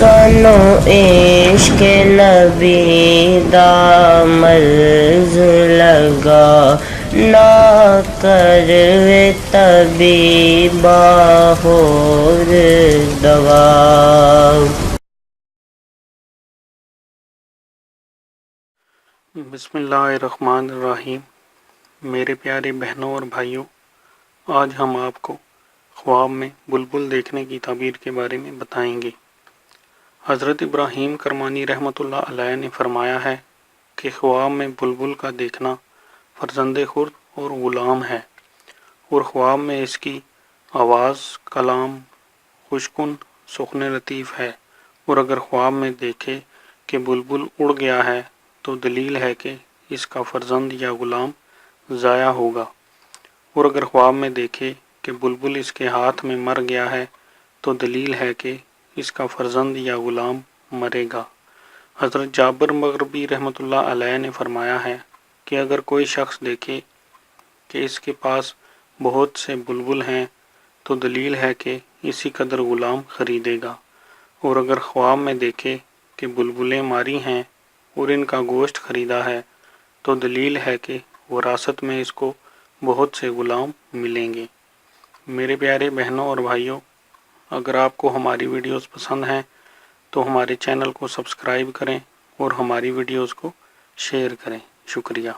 سانو عشق نبی دا مرض لگا، نہ کروے طبیبا ہور دوا۔ بسم اللہ الرحمن الرحیم۔ میرے پیارے بہنوں اور بھائیوں، آج ہم آپ کو خواب میں بلبل دیکھنے کی تعبیر کے بارے میں بتائیں گے۔ حضرت ابراہیم کرمانی رحمۃ اللہ علیہ نے فرمایا ہے کہ خواب میں بلبل کا دیکھنا فرزند خرد اور غلام ہے، اور خواب میں اس کی آواز کلام خوشکن سخن لطیف ہے، اور اگر خواب میں دیکھے کہ بلبل اڑ گیا ہے تو دلیل ہے کہ اس کا فرزند یا غلام ضائع ہوگا، اور اگر خواب میں دیکھے کہ بلبل اس کے ہاتھ میں مر گیا ہے تو دلیل ہے کہ اس کا فرزند یا غلام مرے گا۔ حضرت جابر مغربی رحمۃ اللہ علیہ نے فرمایا ہے کہ اگر کوئی شخص دیکھے کہ اس کے پاس بہت سے بلبل ہیں تو دلیل ہے کہ اسی قدر غلام خریدے گا، اور اگر خواب میں دیکھے کہ بلبلیں ماری ہیں اور ان کا گوشت خریدا ہے تو دلیل ہے کہ وراثت میں اس کو بہت سے غلام ملیں گے۔ میرے پیارے بہنوں اور بھائیوں، اگر آپ کو ہماری ویڈیوز پسند ہیں تو ہمارے چینل کو سبسکرائب کریں اور ہماری ویڈیوز کو شیئر کریں۔ شکریہ۔